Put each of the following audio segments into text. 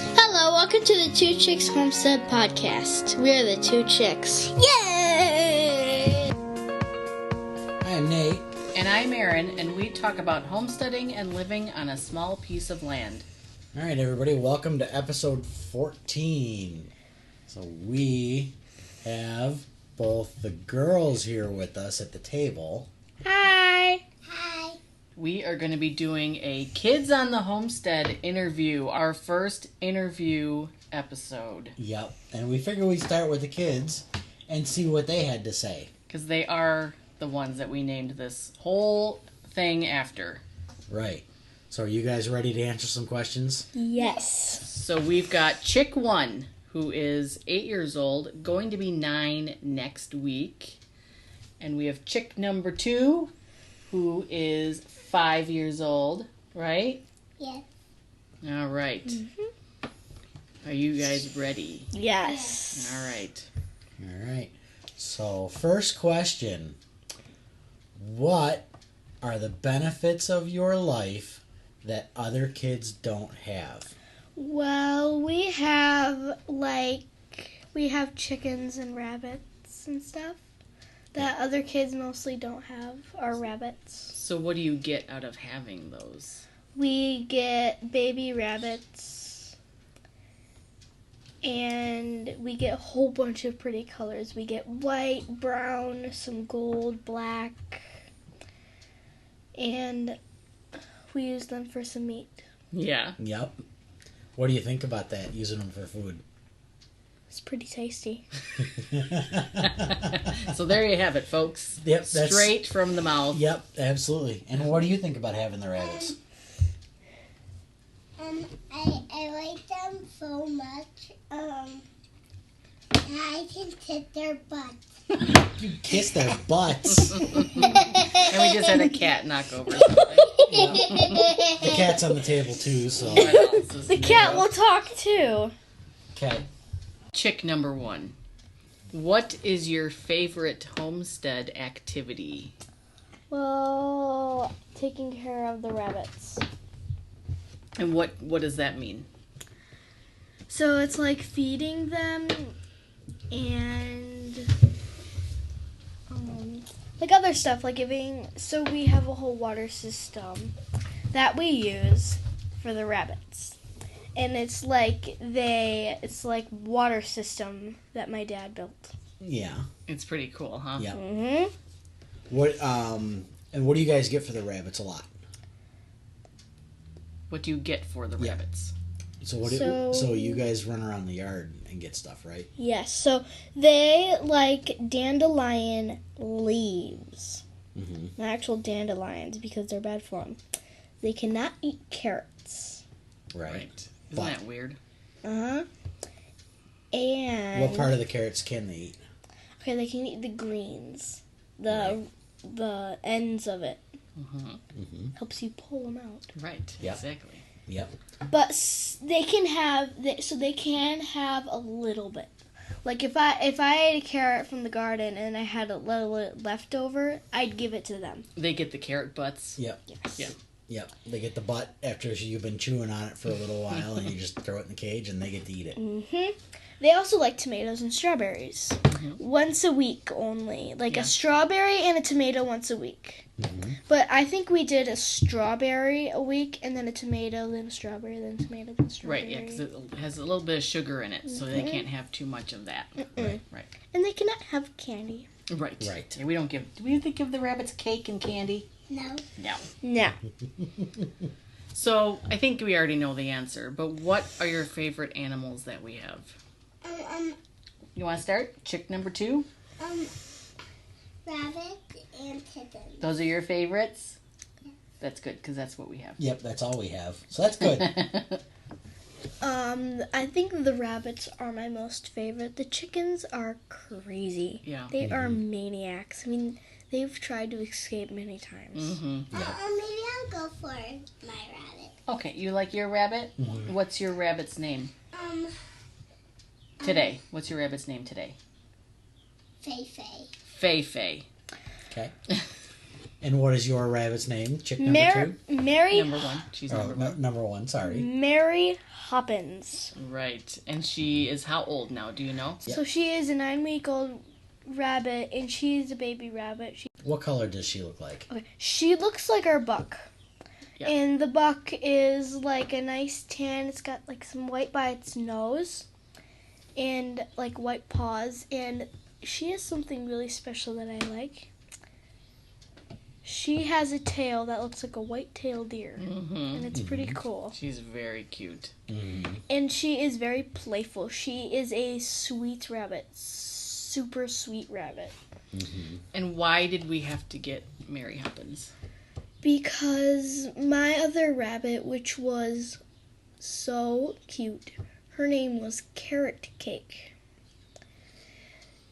Hello, welcome to the Two Chicks Homestead Podcast. We are the Two Chicks. Yay! I'm Nate. And I'm Erin, and we talk about homesteading and living on a small piece of land. All right, everybody, welcome to episode 14. So we have both the girls here with us at the table. Hi! We are going to be doing a Kids on the Homestead interview, our first interview episode. Yep, and we figured we'd start with the kids and see what they had to say. Because they are the ones that we named this whole thing after. Right. So are you guys ready to answer some questions? Yes. So we've got Chick 1, who is 8 years old, going to be 9 next week. And we have Chick number 2, who is 5 years old, right? Yes. All right. Mm-hmm. Are you guys ready? Yes. All right. All right. So first question. What are the benefits of your life that other kids don't have? Well, we have chickens and rabbits and stuff that other kids mostly don't have, are rabbits. So what do you get out of having those? We get baby rabbits, and we get a whole bunch of pretty colors. We get white, brown, some gold, black, and we use them for some meat. Yeah. Yep. What do you think about that, using them for food? It's pretty tasty. So there you have it, folks. Yep, Straight from the mouth. Yep, absolutely. And what do you think about having the rabbits? I like them so much. I can kiss their butts. You kiss their butts. And we just had a cat knock over something. The cat's on the table too, so. What else is The new? cat will talk too. Okay. Chick number 1. What is your favorite homestead activity? Well, taking care of the rabbits. And what does that mean? So it's like feeding them and like other stuff, like giving. So we have a whole water system that we use for the rabbits, and it's like water system that my dad built. Yeah. It's pretty cool, huh? Yeah. Mhm. And what do you guys get for the rabbits a lot? What do you get for the Yeah. rabbits? So you guys run around the yard and get stuff, right? Yes. So they like dandelion leaves, Mm-hmm. not actual dandelions because they're bad for them. They cannot eat carrots. Right. Isn't that weird? Uh-huh. And What part of the carrots can they eat? okay, they can eat the greens, the ends of it. Mm-hmm. Helps you pull them out. Right. Yeah. Exactly. Yep. But they can have a little bit. Like if I ate a carrot from the garden and I had a little left over, I'd give it to them. They get the carrot butts. Yep. Yes. Yeah. Yep. They get the butt after you've been chewing on it for a little while, and you just throw it in the cage, and they get to eat it. Mhm. They also like tomatoes and strawberries. Once a week only. Like Yeah. a strawberry and a tomato once a week. Mm-hmm. But I think we did a strawberry a week, and then a tomato, then a strawberry, then a tomato, then a strawberry. Right, yeah, because it has a little bit of sugar in it, so they can't have too much of that. Right. And they cannot have candy. Right. Right. Yeah, we don't give. Do we give the rabbits cake and candy? No. No. No. So I think we already know the answer, but what are your favorite animals that we have? You want to start? Chick number 2? Rabbit and kitten. Those are your favorites? That's good, because that's what we have. Yep, that's all we have. So that's good. I think the rabbits are my most favorite. The chickens are crazy. Yeah. They are maniacs. I mean, they've tried to escape many times. Mm-hmm. Maybe I'll go for my rabbit. Okay, you like your rabbit? Mhm. What's your rabbit's name today? What's your rabbit's name today? Fei Fei. Fei Fei. Okay. And what is your rabbit's name? Chick number Mary Number one. She's two? number one. Number one, sorry. Mary Hoppins. Right. And she is how old now? Do you know? So she is a 9-week-old rabbit, and she's a baby rabbit. What color does she look like? She looks like our buck. Yeah. And the buck is like a nice tan. It's got like some white by its nose and like white paws. And she has something really special that I like. She has a tail that looks like a white-tailed deer. Mm-hmm. And it's pretty cool. She's very cute. Mm-hmm. And she is very playful. She is a sweet rabbit. Super sweet rabbit. Mm-hmm. And why did we have to get Mary Hoppins? Because my other rabbit, which was so cute, her name was Carrot Cake.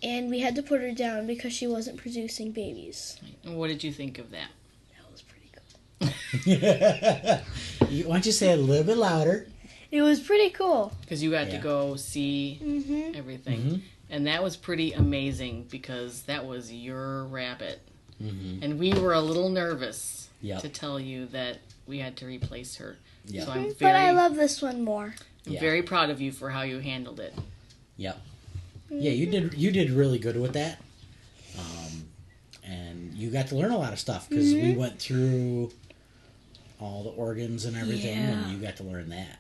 And we had to put her down because she wasn't producing babies. And what did you think of that? That was pretty cool. Why don't you say it a little bit louder? It was pretty cool. Because you got to Yeah. go see Mm-hmm. everything. Mm-hmm. And that was pretty amazing because that was your rabbit. Mm-hmm. And we were a little nervous Yep. to tell you that we had to replace her. Yep. So I'm But I love this one more. Yeah. very proud of you for how you handled it. Yep. Yeah, you did really good with that. And you got to learn a lot of stuff because we went through all the organs and everything, Yeah. and you got to learn that.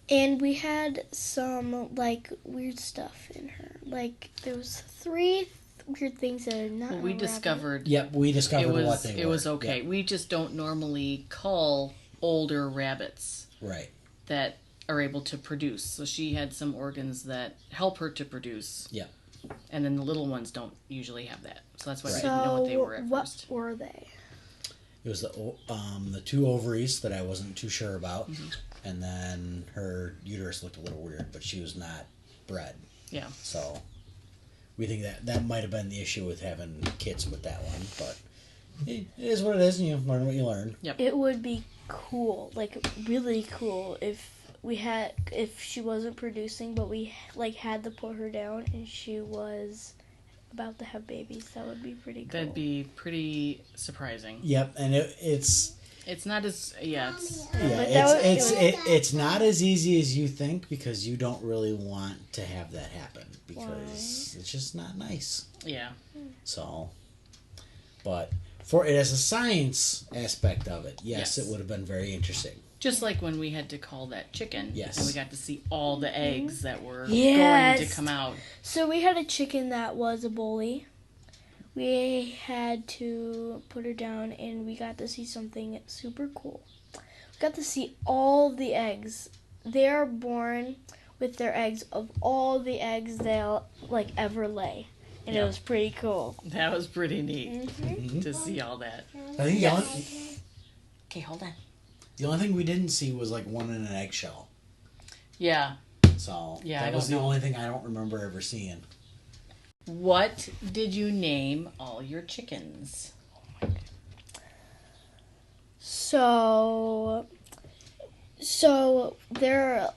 And we had some, like, weird stuff in her. Like, there was 3 weird things that are not Well, in we a rabbit. discovered Yep, we discovered it what was they were. it was okay. Yep. We just don't normally cull older rabbits Right. that are able to produce. So she had some organs that help her to produce. Yep. And then the little ones don't usually have that. So that's why we Right. didn't know what they So, were at what first. were they? It was the 2 ovaries that I wasn't too sure about, Mm-hmm. and then her uterus looked a little weird, but she was not bred. Yeah. So we think that might have been the issue with having kids with that one, but it is what it is, and you learn what you learn. It would be cool, like really cool, if she wasn't producing, but we like had to put her down and she was about to have babies. That would be pretty cool. That'd be pretty surprising. Yep, and it's It's not as it's yeah, But that it's not as easy as you think because you don't really want to have that happen because it's just not nice. yeah. So, but for it as a science aspect of it, yes, Yes. it would have been very interesting. Just like when we had to call that chicken. Yes. And we got to see all the eggs that were Yes. going to come out. So we had a chicken that was a bully. We had to put her down and we got to see something super cool. We got to see all the eggs. They are born with their eggs of all the eggs they'll like ever lay. And it Yeah. was pretty cool. That was pretty neat Mm-hmm. to see all that. I think Okay, hold on. the only thing we didn't see was like one in an eggshell. Yeah. So Yeah, I that was don't the know. only thing I don't remember ever seeing. What did you name all your chickens? So there are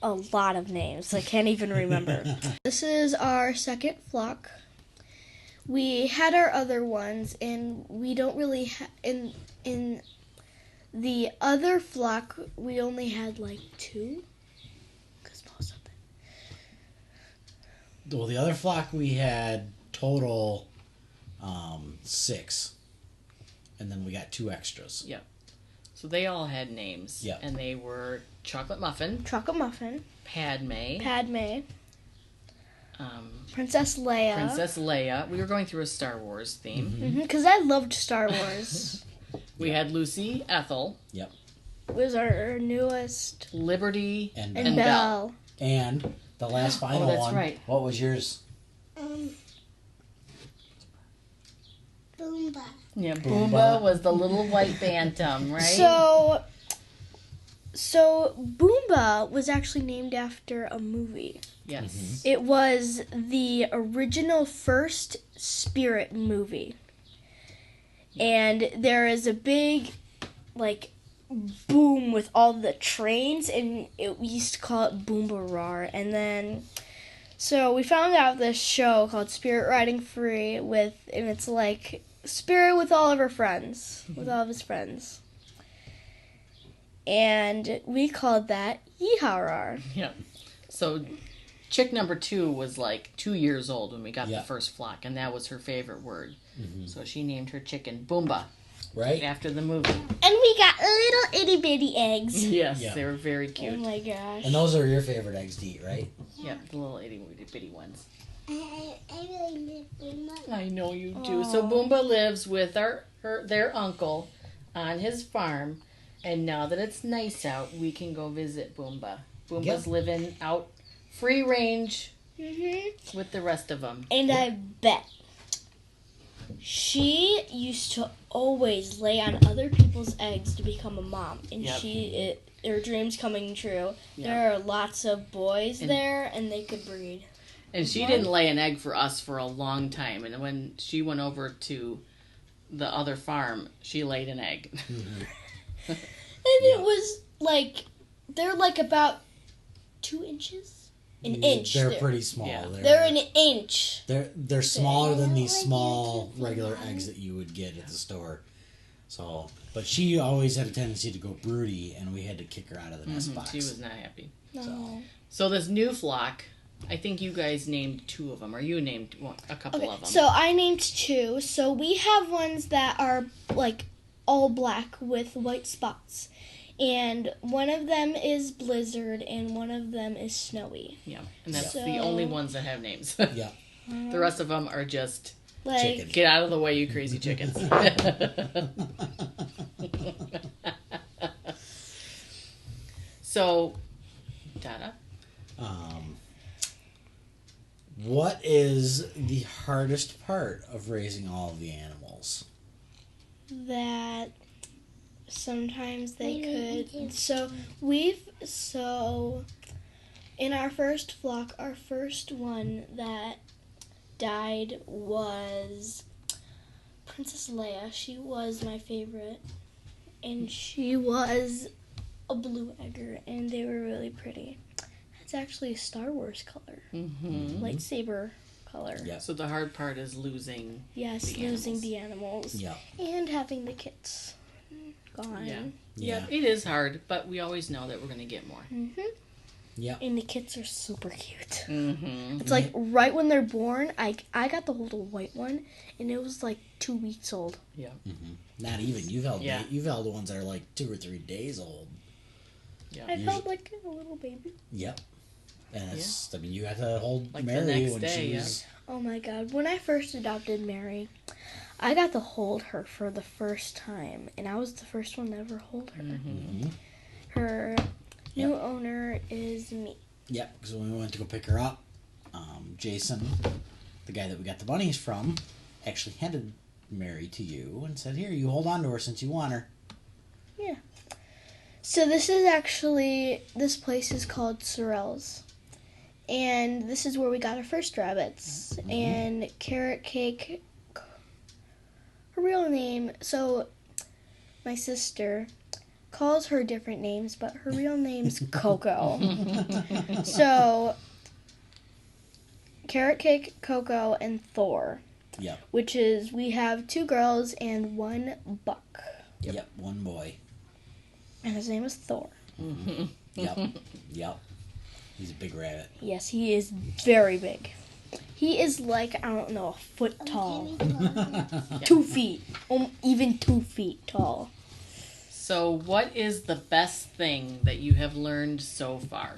a lot of names. I can't even remember. This is our second flock. We had our other ones, and we don't really in the other flock. We only had like 2. Cause most of them. Well, the other flock we had total 6, and then we got 2 extras. So they all had names. Yeah. And they were Chocolate Muffin, Chocolate Muffin, Padme, Padme, um, Princess Leia. Princess Leia. We were going through a Star Wars theme. Because I loved Star Wars. We had Lucy, Ethel, It was our newest. Liberty, And And Belle. Belle. And the last final that's one. right. What was yours? Boomba. Yeah, Boomba. Boomba was the little white bantam, right? So Boomba was actually named after a movie. yes. It was the original first Spirit movie. And there is a big, like, boom with all the trains, and we used to call it Boomba-Rar. And then, so we found out this show called Spirit Riding Free and it's like spirit with all of her friends, with all of his friends. And we called that Yeehaw. Yeah. So chick number 2 was like 2 years old when we got Yeah. the first flock, and that was her favorite word. Mhm. So she named her chicken Boomba Right? after the movie. And we got little itty bitty eggs. Yes, Yeah. they were very Oh cute. my gosh. And those are your favorite eggs to eat, right? Yeah, the little itty bitty ones. I really miss them. I know you do. So Boomba lives with their uncle on his farm, and now that it's nice out, we can go visit Boomba. Boomba's Yep. living out free range Mm-hmm. with the rest of them. And I bet she used to always lay on other people's eggs to become a mom, and Yep. her dreams coming true. Yep. There are lots of boys And- there, and they could breed. And she What? didn't lay an egg for us for a long time. And when she went over to the other farm, she laid an egg. And Yeah. it was like they're like about 2 inches, an inch. They're pretty small. Yeah. They're an inch. They're smaller than these Like small you regular eggs that you would get at the store. So, but she always had a tendency to go broody, and we had to kick her out of the nest box. She was not happy. No. So this new flock, I think you guys named 2 of them, or you named a couple Okay, of them. so I named 2. So we have ones that are like all black with white spots. And one of them is Blizzard and one of them is Snowy. Yeah, and that's So- the only ones that have names. Yeah. The rest of them are just Like Chicken. get out of the way, you crazy chickens. So, Dada, What is the hardest part of raising all of the animals? that sometimes they Maybe could. So in our first flock, our first one that died was Princess Leia. She was my favorite, and she was a blue egger, and they were really pretty. It's actually a Star Wars color, lightsaber color. Yeah. so the hard part is losing. Yes, The losing animals. the animals Yeah. and having the kits gone. Yeah. Yeah. It is hard, but we always know that we're going to get more. Yeah. And the kits are super cute. Mm-hmm. It's like right when they're born, I got the little white one, and it was like 2 weeks old. Not even. You've held Yeah. you've held the ones that are like 2 or 3 days old. I felt like a little baby. Yep. And it's, I mean, you had to hold Like the Mary next when day, she yeah. was. Oh my god. When I first adopted Mary, I got to hold her for the first time, and I was the first one to ever hold her. Her new owner is me. Yep. Because when we went to go pick her up, Jason, the guy that we got the bunnies from, actually handed Mary to you and said, "Here, you hold on to her since you want her." So this place is called Sorrel's. And this is where we got our first rabbits. And Carrot Cake, her real name, so my sister calls her different names, but her real name's Coco. So, Carrot Cake, Coco, and Thor. Yep. Which is, we have 2 girls and 1 buck. Yep. One boy. And his name is Thor. Yep. Yep. He's a big rabbit. Yes, he is very big. He is like, I don't know, a foot tall. 2 feet. Even 2 feet tall. So, what is the best thing that you have learned so far?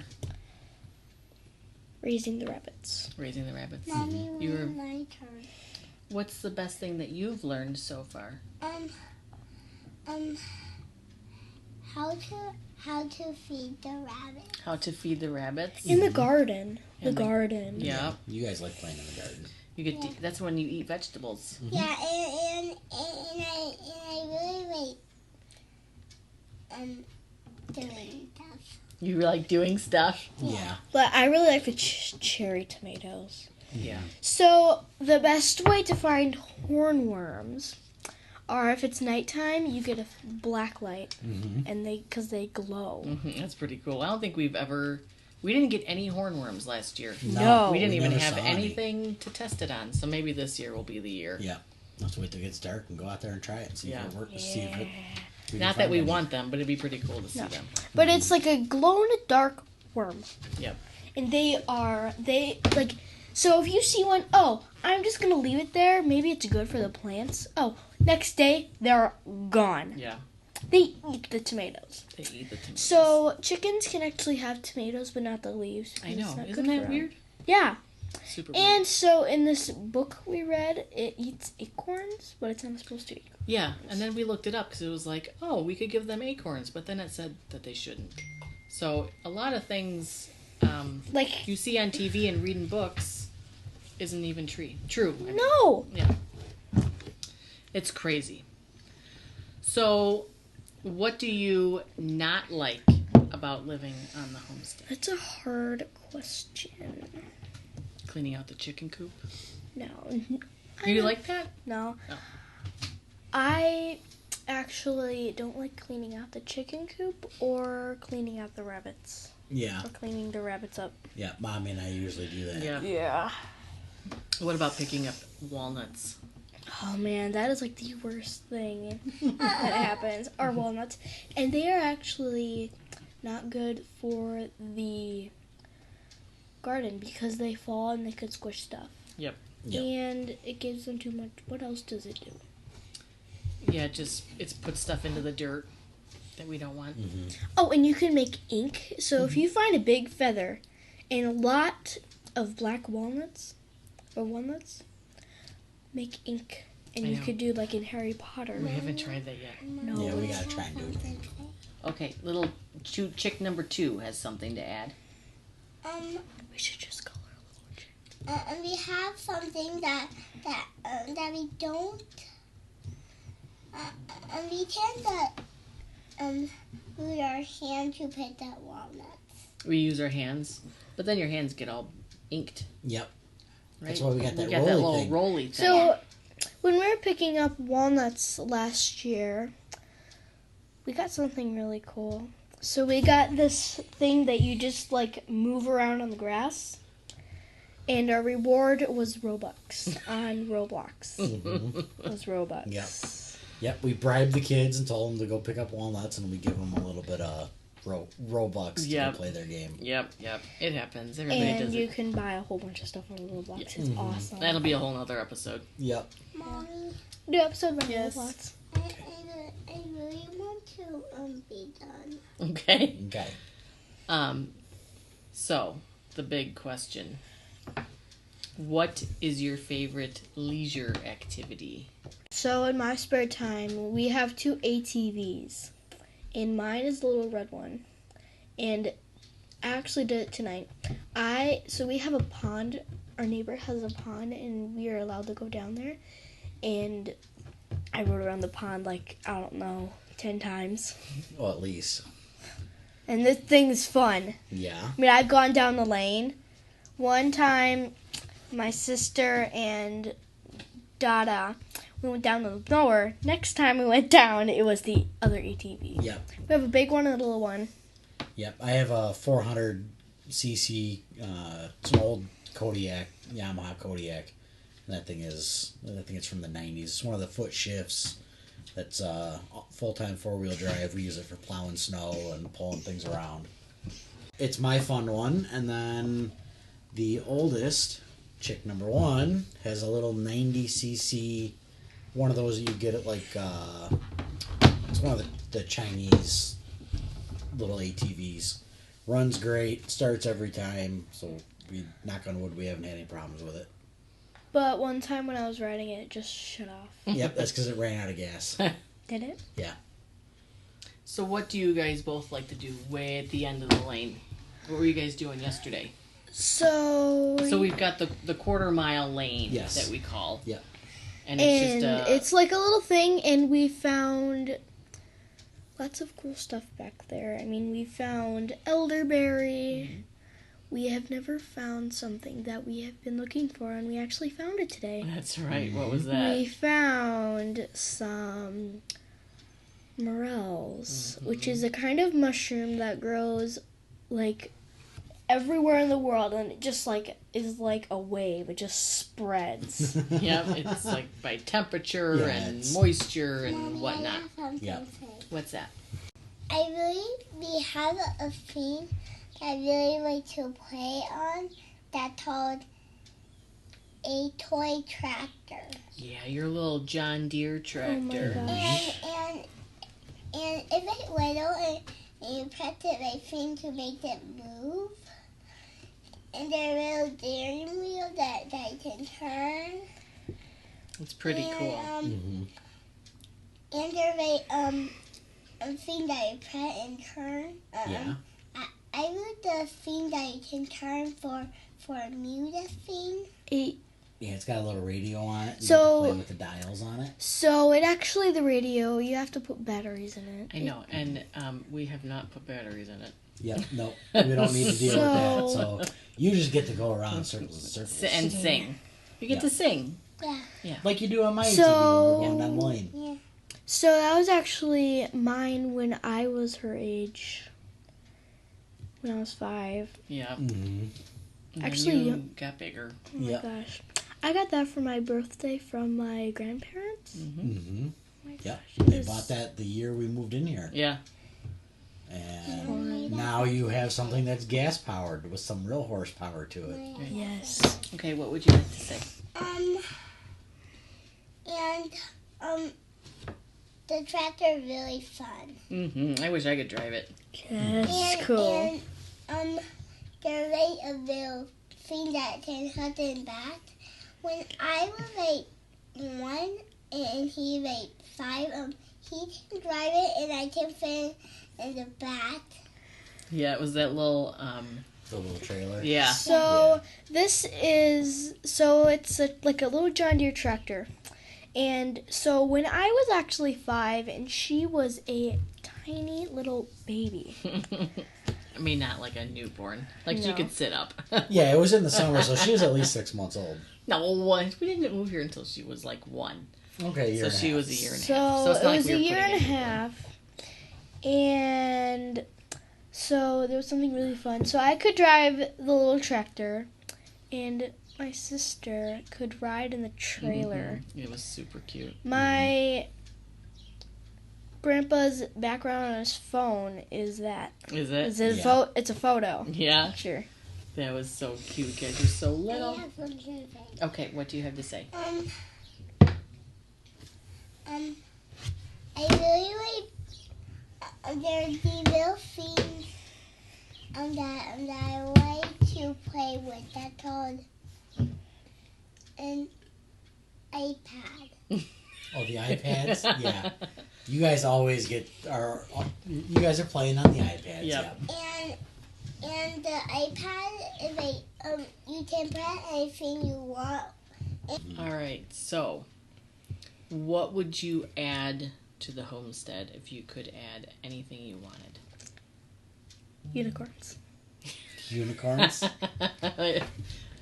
Raising the rabbits. Raising the rabbits. Mommy, You were- when my turn. What's the best thing that you've learned so far? How to feed the rabbit. How to feed the rabbits? In the garden. The And the- garden. Yeah. You guys like playing in the garden. You get to, that's when you eat vegetables. Yeah, and I really like doing stuff. You like doing stuff? Yeah. But I really like the cherry tomatoes. Yeah. So, the best way to find hornworms are if it's nighttime, you get a black light. And because they glow. That's pretty cool. I don't think we didn't get any hornworms last year. No. We didn't even never have saw any. anything to test it on. So maybe this year will be the year. Yeah. Let's wait till it gets dark and go out there and try it and see Yeah. if it works. See if it, we can Not that find we any. want them, but it'd be pretty cool to see No. them. But it's like a glow-in-the-dark worm. Yep. And they like, so if you see one, oh, I'm just gonna leave it there. Maybe it's good for the plants. Oh, next day they're gone. Yeah. They eat the tomatoes. They eat the tomatoes. So chickens can actually have tomatoes, but not the leaves. I because it's know. not Isn't good that for 'em. weird? Yeah. Super weird. And so in this book we read, it eats acorns, but it's not supposed to eat. Yeah, and then we looked it up because it was like, oh, we could give them acorns, but then it said that they shouldn't. So a lot of things Like, you see on TV and read in books isn't even true. I mean. no. It's crazy. So, what do you not like about living on the homestead? That's a hard question. Cleaning out the chicken coop? No. You like that? No. Oh. I actually don't like cleaning out the chicken coop or cleaning out the rabbits. Yeah, Or cleaning the rabbits up. yeah. Mommy and I usually do that. Yeah. Yeah. What about picking up walnuts? Oh man, that is like the worst thing that happens. Are walnuts. And they are actually not good for the garden because they fall and they could squish stuff. Yep. Yep. And it gives them too much. What else does it do? Yeah, it's put stuff into the dirt that we don't want. Oh, and you can make ink. So if you find a big feather and a lot of black walnuts, make ink. And I you know. could do like in Harry Potter. We haven't tried that yet. No. Yeah, we gotta try and do it. Okay, little chick number 2 has something to add. We should just color a little chick. We have something that we don't. We tend to use our hand to pick that walnuts. We use our hands, but then your hands get all inked, Yep. right? That's why we got that that little thing. rolly thing. So, when we were picking up walnuts last year, we got something really cool. So we got this thing that you just like move around on the grass, and our reward was Robux on Roblox. It was Robux. Yep. Yep, we bribed the kids and told them to go pick up walnuts, and we give them a little bit of Robux to Yep. go play their game. Yep, it happens. Everybody And does you it. can buy a whole bunch of stuff on Roblox. It's awesome. That'll be a whole nother episode. Yep. Mommy, New episode by Yes. Roblox. I really want to be done. Okay. Okay. So the big question: what is your favorite leisure activity? So in my spare time, we have 2 ATVs, and mine is the little red one. And I actually did it tonight. So we have a pond. Our neighbor has a pond, and we are allowed to go down there. And I rode around the pond like, I don't know, 10 times. Well, at least. And this thing is fun. Yeah. I mean, I've gone down the lane. One time, my sister and Dada, we went down the knower. Next time we went down, it was the other ATV. Yep. We have a big one and a little one. Yep. I have a 400cc. It's an old Kodiak, Yamaha Kodiak. And that thing is from the 90s. It's one of the foot shifts. That's full-time 4-wheel drive. We use it for plowing snow and pulling things around. It's my fun one. And then the oldest, chick number 1, has a little 90cc, one of those that you get at like, it's one of the Chinese little ATVs. Runs great, starts every time, so we, knock on wood, we haven't had any problems with it. But one time when I was riding it, it just shut off. Yep, that's because it ran out of gas. Did it? So what do you guys both like to do way at the end of the lane? What were you guys doing yesterday? So we've got the 1/4 mile lane Yes. that we call. Yep. And it's just it's like a little thing, and we found lots of cool stuff back there. I mean, we found elderberry. We have never found something that we have been looking for, and we actually found it today. That's right. What was We that? found some morels, which is a kind of mushroom that grows like everywhere in the world, and it just like is like a wave. It just spreads. Yep, it's like by temperature Yeah, and it's- moisture and Mommy, I whatnot. have something Yeah. to say. What's that? I really, we have a thing that I really like to play on that's called a toy tractor. Yeah, your little John Deere tractor. gosh. And if it's little and you press it right thing to make it move, and there's a little steering wheel that you can turn. It's pretty and, cool. Mhm. And there's a thing that you press and turn. Yeah. I would the thing that you can turn for a music thing. Yeah, it's got a little radio on it. You So- get to play with the dials on it. So it actually the radio. You have to put batteries in it. I know, and we have not put batteries in it. Yep. No, we don't need to deal with that. So- So you just get to go around in circles and circles, And sing. You get Yeah. to sing. Yeah. like you do on my So- TV when we're going down the lane. Yeah. So that was actually mine when I was her age. When I was 5. Yeah. Mm-hmm. And then Actually, you you- got bigger. Oh my Yep. gosh. I got that for my birthday from my grandparents. Mm-hmm. Oh my Yep. gosh, it They was- bought that the year we moved in here, Yeah. and now you have something that's gas powered with some real horsepower to it. Yes. Okay, what would you like to say? The tractor is really fun. I wish I could drive it. Yes, cool. And there's like a little thing that can hurt in back. When I was like 1 and he like 5, he can drive it and I can fit in the back. Yeah, it was that little, The little trailer. yeah. So this is it's like a little John Deere tractor, and so when I was actually 5 and she was a tiny little baby. I mean, not like a newborn. Like she No. could sit up. Yeah, it was in the summer, so she was at least 6 months old. No, we didn't move here until she was like 1. Okay, So she was a year and a So half. So it's it not like was we a were year putting and a a newborn. half, and so there was something really fun. So I could drive the little tractor, and my sister could ride in the trailer. It was super cute. My grandpa's background on his phone is that. Is it? It's a photo. Yeah. Sure. That was so cute. Guys, you're so I little. have something to say. Okay, what do you have to say? I really like there's these little things that I like to play with. That's called an iPad. Oh, the iPads? Yeah. You guys always you guys are playing on the iPads. Yep. And the iPad is like you can press anything you want. All right, so what would you add to the homestead if you could add anything you wanted? Unicorns. Unicorns?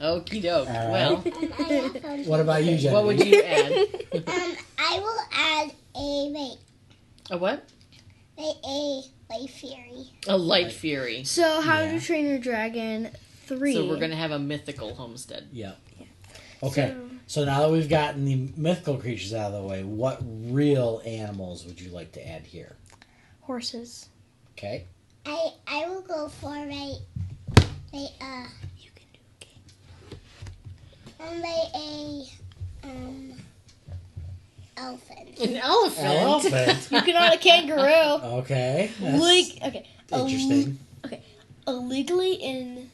Okie doke. All right. Well, I have something What about you, Jenny? what would you add? I will add A what? a light fairy. A light fury. So How Yeah. to Train Your Dragon 3. So we're gonna have a mythical homestead. Yep. Okay. So now that we've gotten the mythical creatures out of the way, what real animals would you like to add here? Horses. Okay. I will go for You can do elephant. An elephant. Elephant. You can own a kangaroo. Okay. That's Okay. interesting. Illegally in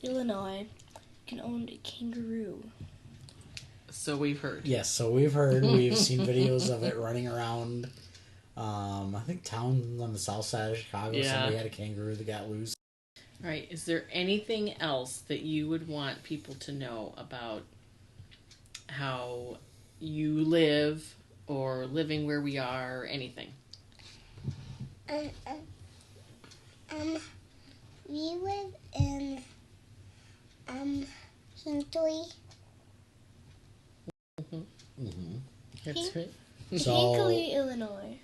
Illinois, you can own a kangaroo. So we've heard. Yes, so we've heard, we've seen videos of it running around. I think town on the south side of Chicago. Yeah. Somebody had a kangaroo that got loose. All right. Is there anything else that you would want people to know about how you live or living where we are or anything? We live in Hinkley. Mm-hmm. That's right. So, Hinkley, Illinois.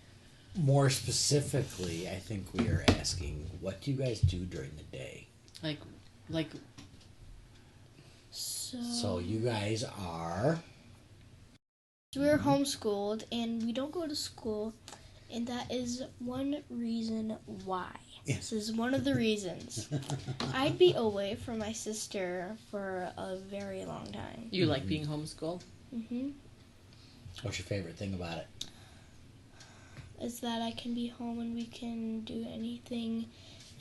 more specifically, I think we are asking, what do you guys do during the day? Like, Like, So you guys are. we're homeschooled and we don't go to school, and that is one reason why. Yeah. This is one of the reasons. I'd be away from my sister for a very long time. you like being homeschooled? hmm What's your favorite thing about it? Is that I can be home and we can do anything,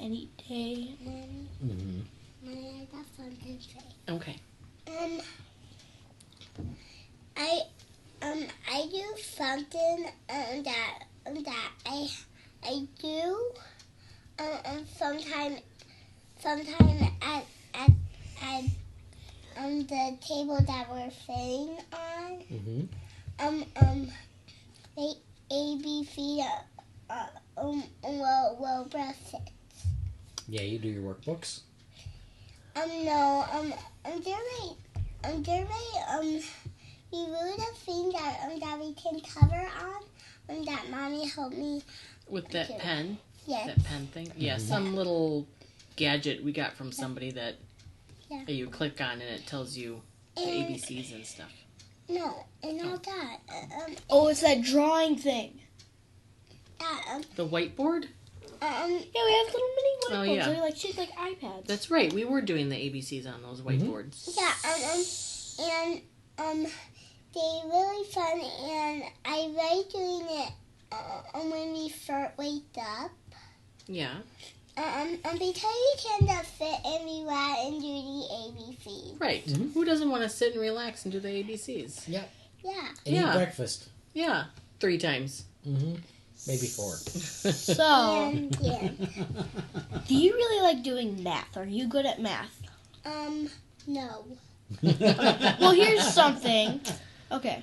any day. Mommy, Mm-hmm. Mommy, I got something to say. Okay. I do something that I do sometime at the table that we're sitting on. Mm-hmm. Make ABC will brush it. Yeah, you do your workbooks. No, we wrote a thing that we can cover on, that Mommy helped me. With that Okay. pen, Yes. that pen thing? Yeah, Mhm. some little gadget we got from somebody that Yeah. you click on and it tells you the And- ABCs and stuff. No, and all that. Oh, it's that drawing thing. The whiteboard? Yeah, we have little mini whiteboards. Oh, yeah. They're like shaped like iPads. That's right. We were doing the ABCs on those whiteboards. Yeah, they're really fun, and I like doing it when we first wake up. Yeah. Because you can just sit everywhere and do the ABC. Right. Mhm. Who doesn't want to sit and relax and do the ABCs? Yeah. And Yeah. eat breakfast. Yeah. 3 times. Mm-hmm. Maybe 4. So, And yeah. do you really like doing math? Are you good at math? No. Well, here's something. Okay.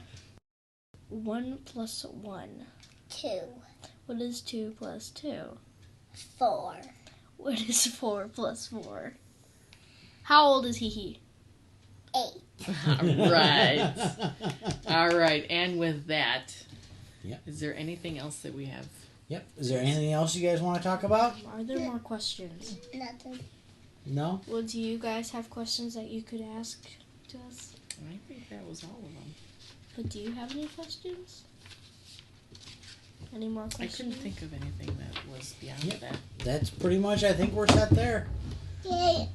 1 plus 1. 2. What is 2 plus 2? 4. What is 4 plus 4? How old is he? 8. All right. All right. And with that, Yep. is there anything else that we have? Yep. Is there anything else you guys want to talk about? Are there more questions? Nothing. No? Well, do you guys have questions that you could ask to us? I think that was all of them. But do you have any questions? Any more I questions? couldn't think of anything that was beyond Yep. that. That's pretty much, I think we're set there. Yay.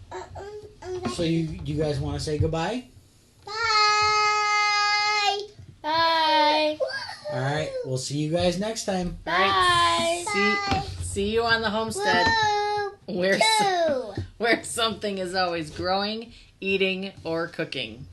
So you guys want to say goodbye? Bye. Bye. All right. We'll see you guys next time. All right. Bye. See you on the homestead Woo. where Two. where something is always growing, eating, or cooking.